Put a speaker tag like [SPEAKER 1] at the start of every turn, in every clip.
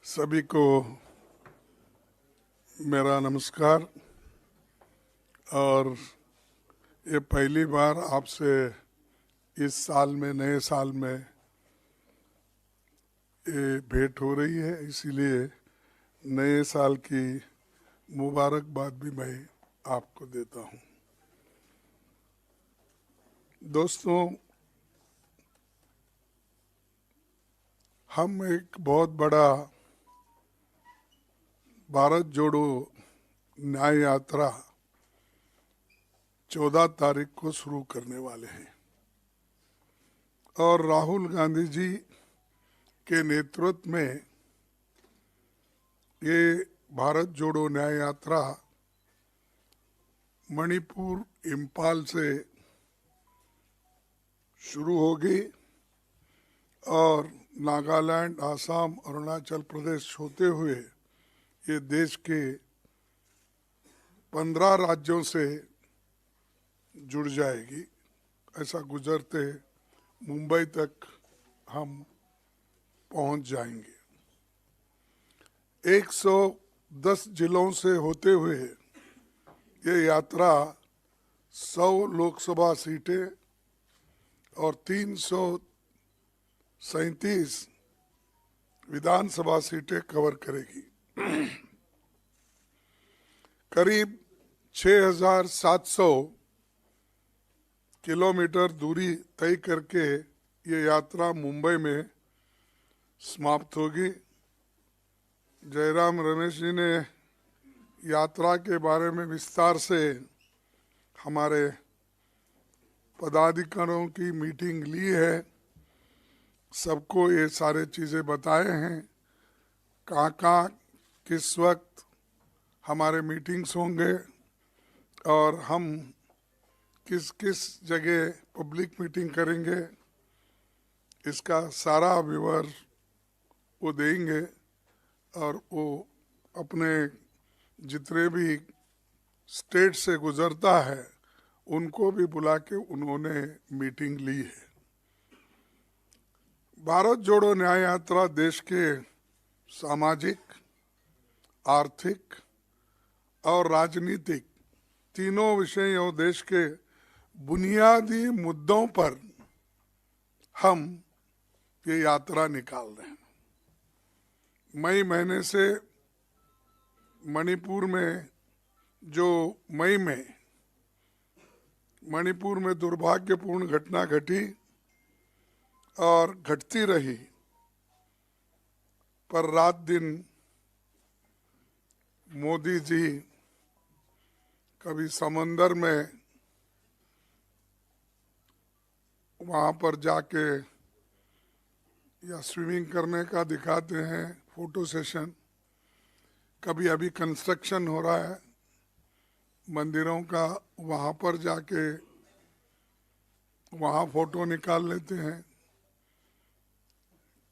[SPEAKER 1] सभी को मेरा नमस्कार। और ये पहली बार आपसे इस साल में, नए साल में ये भेंट हो रही है, इसीलिए नए साल की मुबारकबाद भी मैं आपको देता हूँ। दोस्तों, हम एक बहुत बड़ा भारत जोड़ो न्याय यात्रा 14 तारीख को शुरू करने वाले हैं और राहुल गांधी जी के नेतृत्व में ये भारत जोड़ो न्याय यात्रा मणिपुर, इम्फाल से शुरू होगी और नागालैंड, आसाम, अरुणाचल प्रदेश होते हुए ये देश के 15 राज्यों से जुड़ जाएगी। ऐसा गुजरते मुंबई तक हम पहुंच जाएंगे। 110 जिलों से होते हुए ये यात्रा 100 लोकसभा सीटें और 337 विधानसभा सीटें कवर करेगी। करीब 6,700 किलोमीटर दूरी तय करके ये यात्रा मुंबई में समाप्त होगी। जयराम रमेश जी ने यात्रा के बारे में विस्तार से हमारे पदाधिकारियों की मीटिंग ली है, सबको ये सारे चीज़ें बताए हैं, कहाँ किस वक्त हमारे मीटिंग्स होंगे और हम किस किस जगह पब्लिक मीटिंग करेंगे, इसका सारा विवरण वो देंगे। और वो अपने जितने भी स्टेट से गुजरता है उनको भी बुला के उन्होंने मीटिंग ली है। भारत जोड़ो न्याय यात्रा देश के सामाजिक, आर्थिक और राजनीतिक तीनों विषयों, देश के बुनियादी मुद्दों पर हम ये यात्रा निकाल रहे हैं। मई महीने से मणिपुर में मणिपुर में दुर्भाग्यपूर्ण घटना घटी और घटती रही, पर रात दिन मोदी जी कभी समंदर में वहाँ पर जाके या स्विमिंग करने का दिखाते हैं फोटो सेशन, कभी अभी कंस्ट्रक्शन हो रहा है मंदिरों का, वहाँ पर जाके वहाँ फोटो निकाल लेते हैं,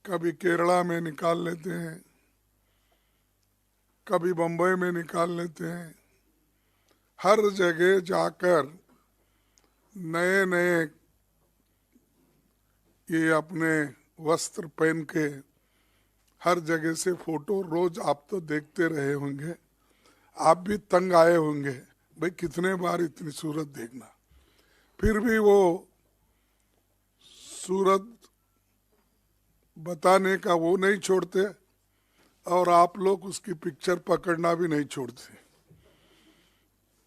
[SPEAKER 1] कभी केरला में निकाल लेते हैं, कभी बम्बई में निकाल लेते हैं। हर जगह जाकर नए नए ये अपने वस्त्र पहन के हर जगह से फोटो रोज आप तो देखते रहे होंगे, आप भी तंग आए होंगे, भाई कितने बार इतनी सूरत देखना। फिर भी वो सूरत बताने का वो नहीं छोड़ते और आप लोग उसकी पिक्चर पकड़ना भी नहीं छोड़ते।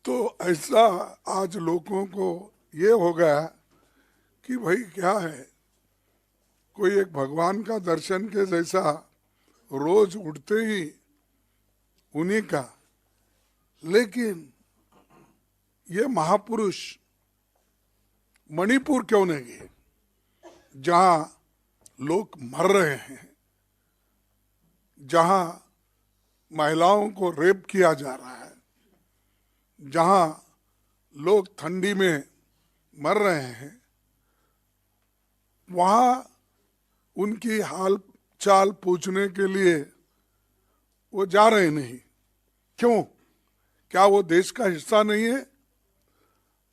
[SPEAKER 1] तो ऐसा आज लोगों को ये हो गया कि भाई क्या है, कोई एक भगवान का दर्शन के जैसा रोज उठते ही उन्हीं का। लेकिन ये महापुरुष मणिपुर क्यों नहीं गए, जहां लोग मर रहे हैं, जहां महिलाओं को रेप किया जा रहा है, जहां लोग ठंडी में मर रहे हैं, वहां उनकी हाल चाल पूछने के लिए वो जा रहे नहीं। क्यों? क्या वो देश का हिस्सा नहीं है?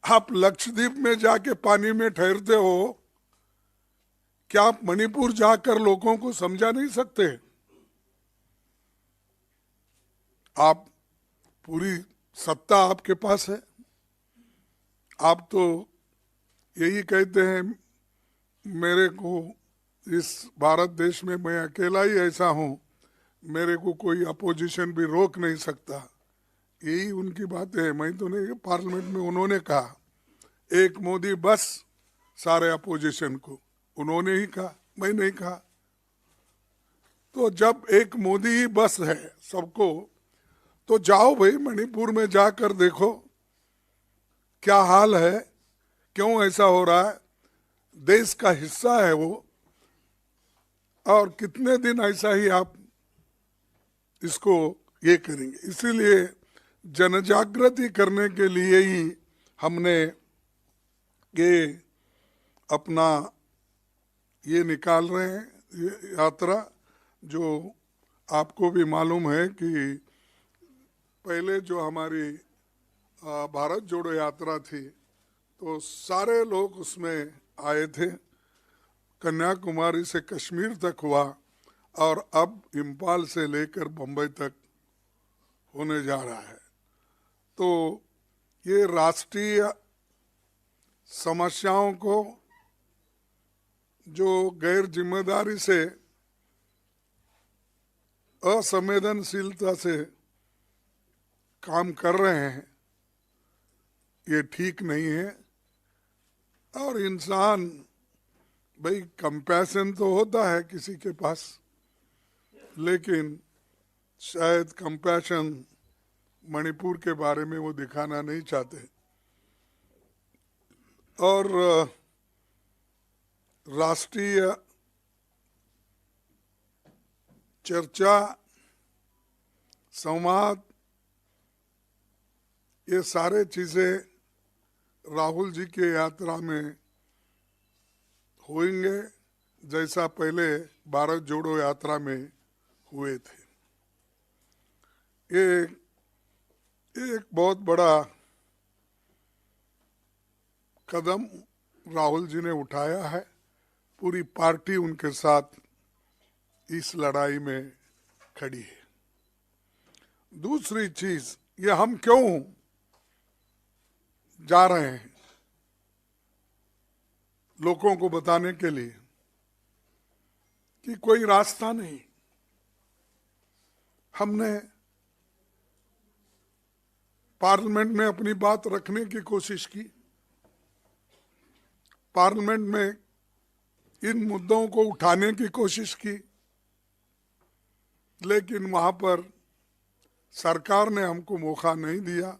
[SPEAKER 1] आप लक्षद्वीप में जाके पानी में ठहरते हो, क्या आप मणिपुर जाकर लोगों को समझा नहीं सकते? आप पूरी सत्ता आपके पास है, आप तो यही कहते हैं मेरे को इस भारत देश में मैं अकेला ही ऐसा हूँ, मेरे को कोई अपोजिशन भी रोक नहीं सकता। यही उनकी बात है। मैं तो नहीं, पार्लियामेंट में उन्होंने कहा एक मोदी बस सारे अपोजिशन को, उन्होंने ही कहा, मैं नहीं कहा। तो जब एक मोदी ही बस है सबको, तो जाओ भाई मणिपुर में जाकर देखो क्या हाल है, क्यों ऐसा हो रहा है, देश का हिस्सा है वो, और कितने दिन ऐसा ही आप इसको ये करेंगे। इसीलिए जनजागृति करने के लिए ही हमने ये अपना ये निकाल रहे हैं, ये यात्रा। जो आपको भी मालूम है कि पहले जो हमारी भारत जोड़ो यात्रा थी तो सारे लोग उसमें आए थे, कन्याकुमारी से कश्मीर तक हुआ, और अब इम्फाल से लेकर बम्बई तक होने जा रहा है। तो ये राष्ट्रीय समस्याओं को जो गैर जिम्मेदारी से, असंवेदनशीलता से काम कर रहे हैं, ये ठीक नहीं है। और इंसान भाई कंपैशन तो होता है किसी के पास, लेकिन शायद कंपैशन मणिपुर के बारे में वो दिखाना नहीं चाहते। और राष्ट्रीय चर्चा, संवाद, ये सारे चीजें राहुल जी के यात्रा में होंगे, जैसा पहले भारत जोड़ो यात्रा में हुए थे। ये एक बहुत बड़ा कदम राहुल जी ने उठाया है, पूरी पार्टी उनके साथ इस लड़ाई में खड़ी है। दूसरी चीज, ये हम क्यों जा रहे हैं, लोगों को बताने के लिए कि कोई रास्ता नहीं। हमने पार्लियामेंट में अपनी बात रखने की कोशिश की, पार्लियामेंट में इन मुद्दों को उठाने की कोशिश की, लेकिन वहां पर सरकार ने हमको मौका नहीं दिया।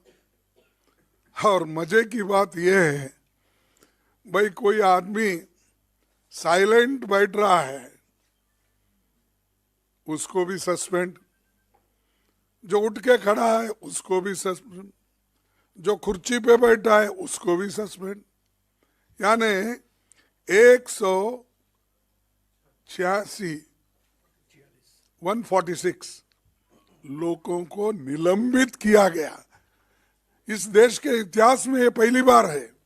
[SPEAKER 1] और मजे की बात यह है भाई, कोई आदमी साइलेंट बैठ रहा है उसको भी सस्पेंड, जो उठ के खड़ा है उसको भी सस्पेंड, जो कुर्सी पे बैठा है उसको भी सस्पेंड। यानी 146 लोगों को निलंबित किया गया। इस देश के इतिहास में ये पहली बार है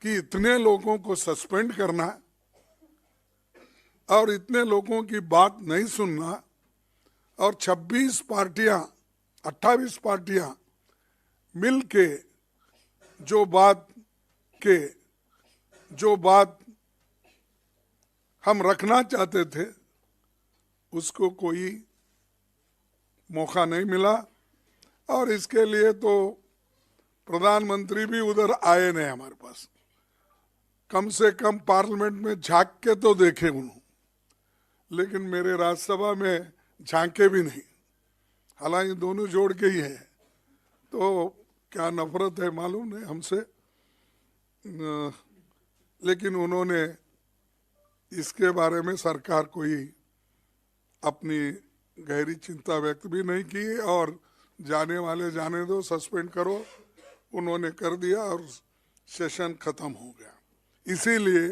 [SPEAKER 1] कि इतने लोगों को सस्पेंड करना और इतने लोगों की बात नहीं सुनना, और 26 पार्टियां, 28 पार्टियां मिलके जो बात हम रखना चाहते थे उसको कोई मौका नहीं मिला। और इसके लिए तो प्रधानमंत्री भी उधर आए नहीं हमारे पास, कम से कम पार्लियामेंट में झांक के तो देखे उन्होंने, लेकिन मेरे राज्यसभा में झांके भी नहीं। हालांकि दोनों जोड़ के ही है, तो क्या नफरत है मालूम नहीं हमसे, लेकिन उन्होंने इसके बारे में सरकार कोई अपनी गहरी चिंता व्यक्त भी नहीं की, और जाने वाले जाने दो, सस्पेंड करो, उन्होंने कर दिया और सेशन खत्म हो गया। इसीलिए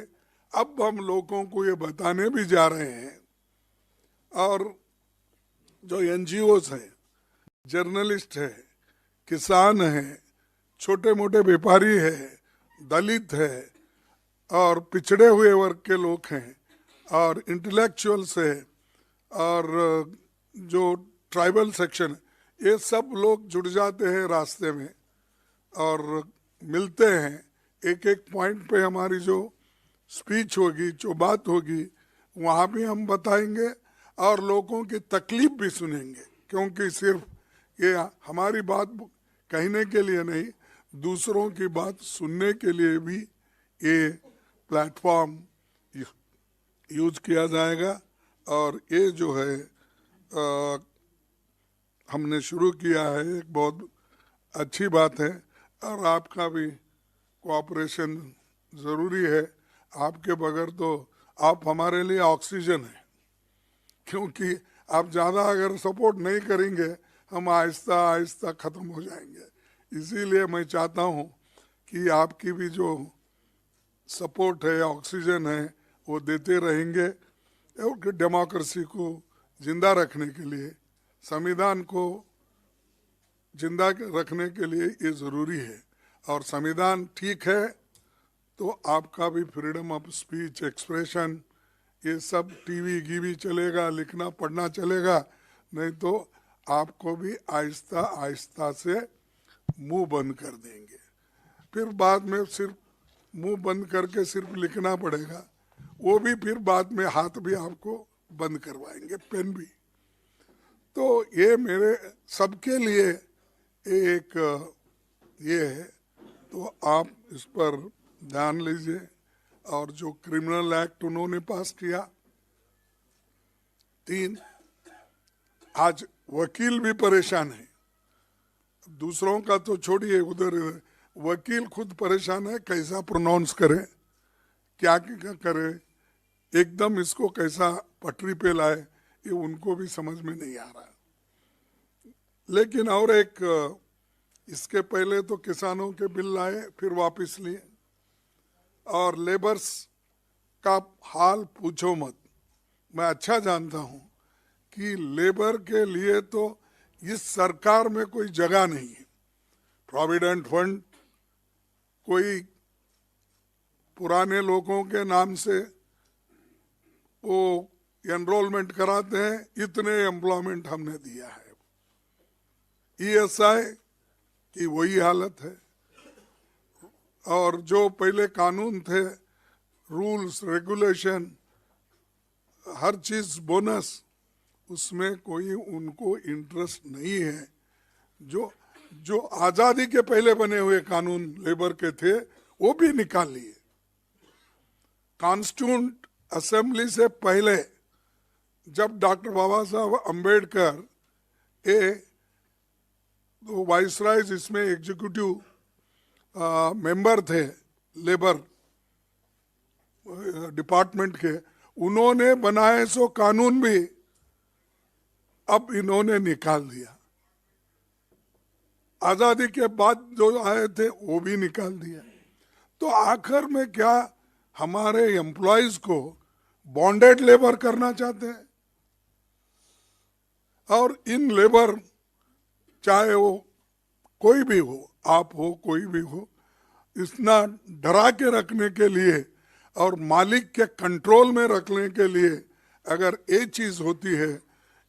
[SPEAKER 1] अब हम लोगों को ये बताने भी जा रहे हैं, और जो एनजीओस हैं, जर्नलिस्ट है, किसान है, छोटे मोटे व्यापारी है, दलित है, और पिछड़े हुए वर्ग के लोग हैं, और इंटेलेक्चुअल्स है, और जो ट्राइबल सेक्शन, ये सब लोग जुड़ जाते हैं रास्ते में और मिलते हैं। एक एक पॉइंट पे हमारी जो स्पीच होगी, जो बात होगी, वहाँ भी हम बताएंगे और लोगों की तकलीफ भी सुनेंगे, क्योंकि सिर्फ ये हमारी बात कहने के लिए नहीं, दूसरों की बात सुनने के लिए भी ये प्लेटफॉर्म यूज किया जाएगा। और ये जो है हमने शुरू किया है, एक बहुत अच्छी बात है और आपका भी कोऑपरेशन ज़रूरी है। आपके बगैर तो आप हमारे लिए ऑक्सीजन है, क्योंकि आप ज़्यादा अगर सपोर्ट नहीं करेंगे हम आहिस्ता आहिस्ता ख़त्म हो जाएंगे। इसीलिए मैं चाहता हूँ कि आपकी भी जो सपोर्ट है, ऑक्सीजन है, वो देते रहेंगे और डेमोक्रेसी को जिंदा रखने के लिए, संविधान को जिंदा रखने के लिए ये ज़रूरी है। और संविधान ठीक है तो आपका भी फ्रीडम ऑफ स्पीच, एक्सप्रेशन, ये सब टीवी गीवी चलेगा, लिखना पढ़ना चलेगा, नहीं तो आपको भी आहिस्ता आहिस्ता से मुंह बंद कर देंगे। फिर बाद में सिर्फ मुंह बंद करके सिर्फ लिखना पड़ेगा, वो भी फिर बाद में हाथ भी आपको बंद करवाएंगे, पेन भी। तो ये मेरे सबके लिए एक ये है, तो आप इस पर ध्यान लीजिए। और जो क्रिमिनल एक्ट उन्होंने पास किया 3, आज वकील भी परेशान है, दूसरों का तो छोड़िए, उधर वकील खुद परेशान है, कैसा प्रोनाउंस करे, क्या क्या करे, एकदम इसको कैसा पटरी पे लाए, ये उनको भी समझ में नहीं आ रहा। लेकिन और एक, इसके पहले तो किसानों के बिल लाए, फिर वापस लिए, और लेबर्स का हाल पूछो मत। मैं अच्छा जानता हूं कि लेबर के लिए तो इस सरकार में कोई जगह नहीं है। प्रोविडेंट फंड कोई पुराने लोगों के नाम से वो एनरोलमेंट कराते हैं, इतने एम्प्लॉयमेंट हमने दिया है। ईएसआई की वही हालत है। और जो पहले कानून थे, रूल्स रेगुलेशन, हर चीज बोनस, उसमें कोई उनको इंटरेस्ट नहीं है। जो आजादी के पहले बने हुए कानून लेबर के थे वो भी निकाल लिए। कॉन्स्टिट्यूंट असेंबली से पहले जब डॉक्टर बाबा साहब अम्बेडकर तो वाइसरायज इसमें एग्जीक्यूटिव मेंबर थे लेबर डिपार्टमेंट के, उन्होंने बनाए सो कानून भी अब इन्होंने निकाल दिया। आजादी के बाद जो आए थे वो भी निकाल दिया। तो आखिर में क्या हमारे एम्प्लॉयज को बॉन्डेड लेबर करना चाहते हैं? और इन लेबर, चाहे वो कोई भी हो, आप हो, कोई भी हो, इतना डरा के रखने के लिए और मालिक के कंट्रोल में रखने के लिए अगर ये चीज होती है,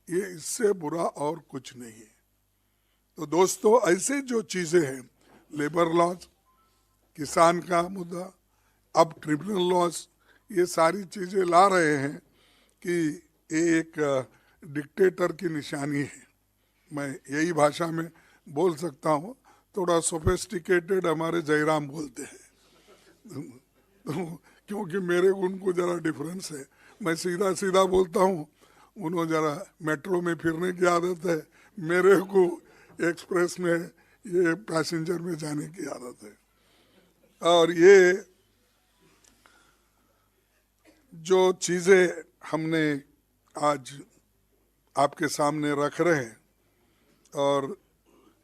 [SPEAKER 1] ये इससे बुरा और कुछ नहीं है। तो दोस्तों, ऐसे जो चीजें हैं, लेबर लॉज, किसान का मुद्दा, अब ट्रिब्यूनल लॉज, ये सारी चीजें ला रहे हैं कि ये एक डिक्टेटर की निशानी है। मैं यही भाषा में बोल सकता हूँ, थोड़ा सोफिस्टिकेटेड हमारे जयराम बोलते हैं तो क्योंकि मेरे उनको जरा डिफरेंस है, मैं सीधा सीधा बोलता हूँ, उन्होंने जरा मेट्रो में फिरने की आदत है, मेरे को एक्सप्रेस में, ये पैसेंजर में जाने की आदत है। और ये जो चीज़ें हमने आज आपके सामने रख रहे हैं, और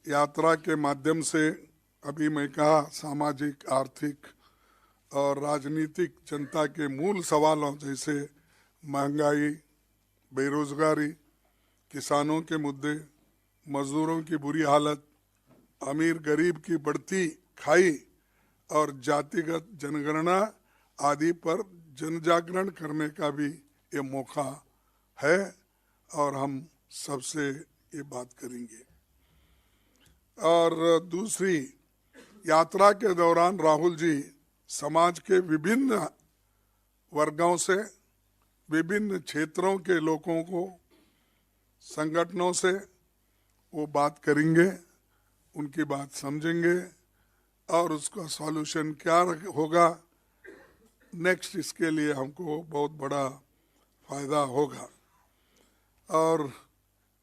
[SPEAKER 1] यात्रा के माध्यम से अभी मैं कहा सामाजिक, आर्थिक और राजनीतिक जनता के मूल सवालों जैसे महंगाई, बेरोजगारी, किसानों के मुद्दे, मजदूरों की बुरी हालत, अमीर गरीब की बढ़ती खाई और जातिगत जनगणना आदि पर जनजागरण करने का भी ये मौका है। और हम सबसे ये बात करेंगे। और दूसरी, यात्रा के दौरान राहुल जी समाज के विभिन्न वर्गों से, विभिन्न क्षेत्रों के लोगों को, संगठनों से वो बात करेंगे, उनकी बात समझेंगे और उसका सॉल्यूशन क्या होगा नेक्स्ट, इसके लिए हमको बहुत बड़ा फायदा होगा। और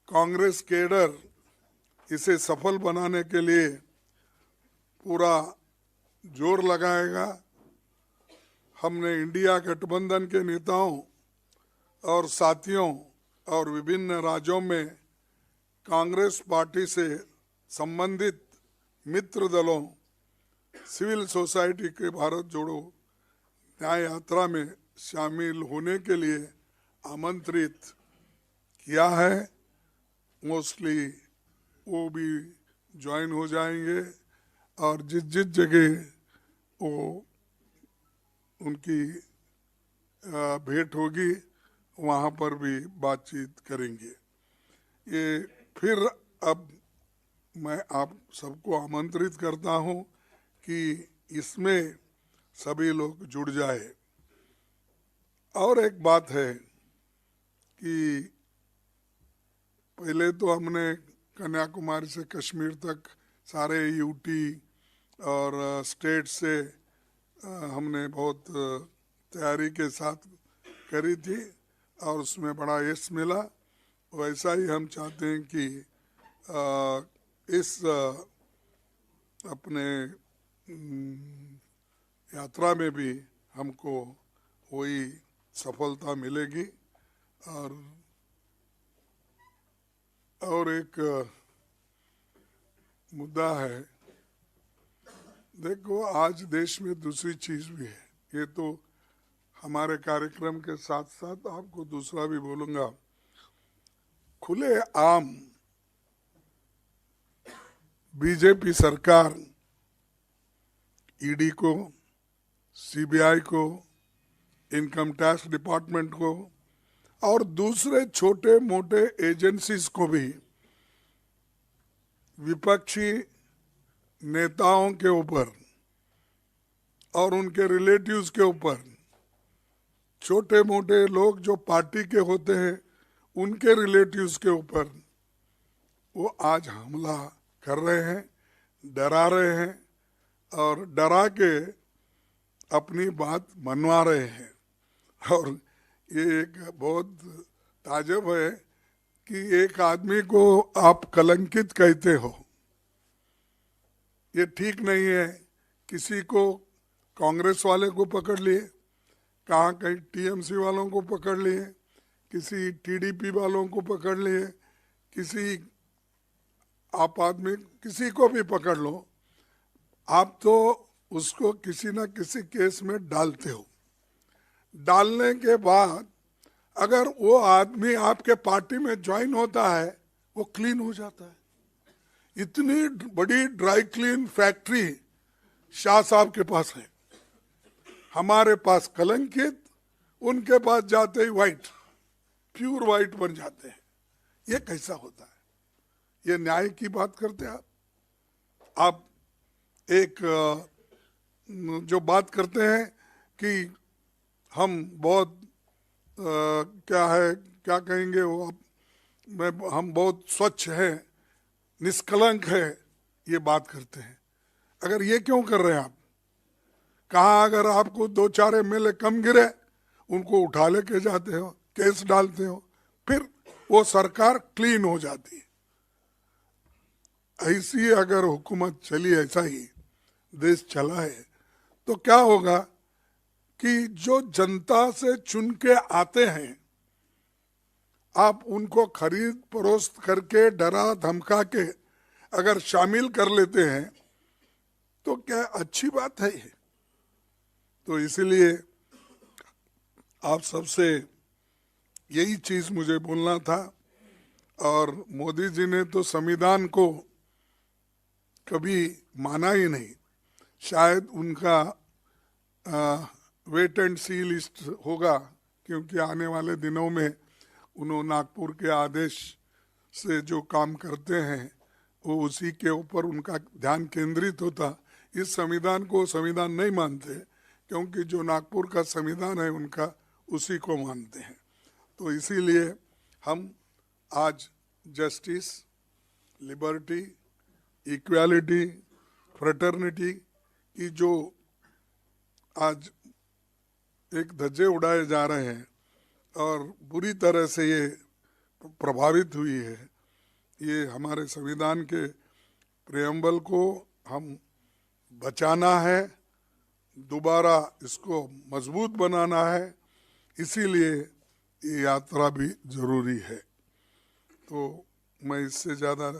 [SPEAKER 1] कांग्रेस केडर इसे सफल बनाने के लिए पूरा जोर लगाएगा। हमने इंडिया गठबंधन के नेताओं और साथियों और विभिन्न राज्यों में कांग्रेस पार्टी से संबंधित मित्र दलों, सिविल सोसाइटी के भारत जोड़ो न्याय यात्रा में शामिल होने के लिए आमंत्रित किया है। मोस्टली वो भी ज्वाइन हो जाएंगे और जिस जिस जगह वो उनकी भेंट होगी वहाँ पर भी बातचीत करेंगे। ये फिर अब मैं आप सबको आमंत्रित करता हूँ कि इसमें सभी लोग जुड़ जाए। और एक बात है कि पहले तो हमने कन्याकुमारी से कश्मीर तक सारे यूटी और स्टेट से हमने बहुत तैयारी के साथ करी थी और उसमें बड़ा यश मिला। वैसा ही हम चाहते हैं कि इस अपने यात्रा में भी हमको वही सफलता मिलेगी। और एक मुद्दा है, देखो आज देश में दूसरी चीज भी है, ये तो हमारे कार्यक्रम के साथ साथ आपको दूसरा भी बोलूंगा। खुले आम बीजेपी सरकार ईडी को, सीबीआई को, इनकम टैक्स डिपार्टमेंट को और दूसरे छोटे मोटे एजेंसीज को भी विपक्षी नेताओं के ऊपर और उनके रिलेटिव्स के ऊपर, छोटे मोटे लोग जो पार्टी के होते हैं उनके रिलेटिव्स के ऊपर वो आज हमला कर रहे हैं, डरा रहे हैं और डरा के अपनी बात मनवा रहे हैं। और ये एक बहुत ताज्जुब है कि एक आदमी को आप कलंकित कहते हो, ये ठीक नहीं है। किसी को कांग्रेस वाले को पकड़ लिए, कहाँ कहीं टीएमसी वालों को पकड़ लिए, किसी टीडीपी वालों को पकड़ लिए, किसी आप आदमी किसी को भी पकड़ लो, आप तो उसको किसी न किसी केस में डालते हो। डालने के बाद अगर वो आदमी आपके पार्टी में ज्वाइन होता है वो क्लीन हो जाता है। इतनी बड़ी ड्राई क्लीन फैक्ट्री शाह साहब के पास है, हमारे पास कलंकित, उनके पास जाते ही वाइट, प्योर वाइट बन जाते हैं। ये कैसा होता है? ये न्याय की बात करते हैं आप एक जो बात करते हैं कि हम बहुत क्या है, क्या कहेंगे वो, हम बहुत स्वच्छ हैं, निष्कलंक है, ये बात करते हैं। अगर ये क्यों कर रहे हैं आप? कहाँ अगर आपको 2-4 एमएलए कम गिरे उनको उठा लेके जाते हो, केस डालते हो, फिर वो सरकार क्लीन हो जाती है। ऐसी अगर हुकूमत चली, ऐसा ही देश चला है तो क्या होगा कि जो जनता से चुन के आते हैं आप उनको खरीद फरोख्त करके, डरा धमका के अगर शामिल कर लेते हैं तो क्या अच्छी बात है ये? तो इसीलिए आप सबसे यही चीज मुझे बोलना था। और मोदी जी ने तो संविधान को कभी माना ही नहीं। शायद उनका वेट एंड सी लिस्ट होगा, क्योंकि आने वाले दिनों में उन्होंने नागपुर के आदेश से जो काम करते हैं वो उसी के ऊपर उनका ध्यान केंद्रित होता। इस संविधान को संविधान नहीं मानते, क्योंकि जो नागपुर का संविधान है उनका उसी को मानते हैं। तो इसीलिए हम आज जस्टिस, लिबर्टी, इक्वालिटी, फ्रेटर्निटी की जो आज एक धज्जे उड़ाए जा रहे हैं और बुरी तरह से ये प्रभावित हुई है, ये हमारे संविधान के प्रेम्बल को हम बचाना है, दोबारा इसको मजबूत बनाना है, इसीलिए ये यात्रा भी जरूरी है। तो मैं इससे ज़्यादा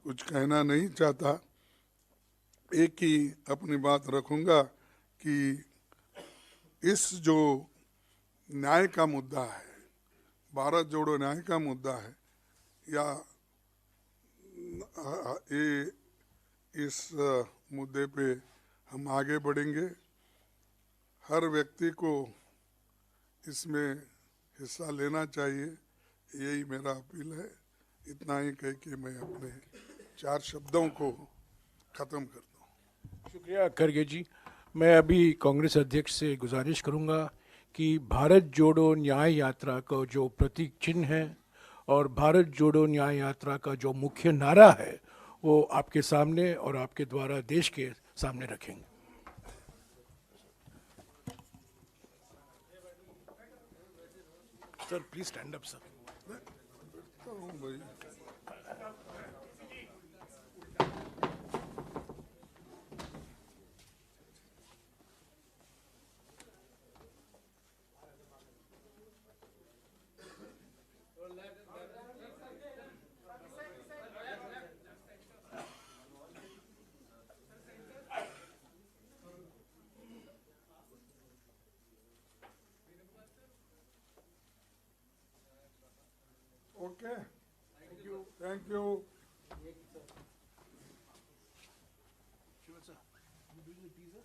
[SPEAKER 1] कुछ कहना नहीं चाहता। एक ही अपनी बात रखूँगा कि इस जो न्याय का मुद्दा है, भारत जोड़ो न्याय का मुद्दा है, या ये इस मुद्दे पे हम आगे बढ़ेंगे। हर व्यक्ति को इसमें हिस्सा लेना चाहिए, यही मेरा अपील है। इतना ही कह के मैं अपने 4 शब्दों को ख़त्म करता हूँ।
[SPEAKER 2] शुक्रिया खड़गे जी। मैं अभी कांग्रेस अध्यक्ष से गुजारिश करूंगा कि भारत जोड़ो न्याय यात्रा का जो प्रतीक चिन्ह है और भारत जोड़ो न्याय यात्रा का जो मुख्य नारा है वो आपके सामने और आपके द्वारा देश के सामने रखेंगे। Sir please stand up sir.
[SPEAKER 1] Okay, thank you.
[SPEAKER 2] Sure, sir. You doing the teaser?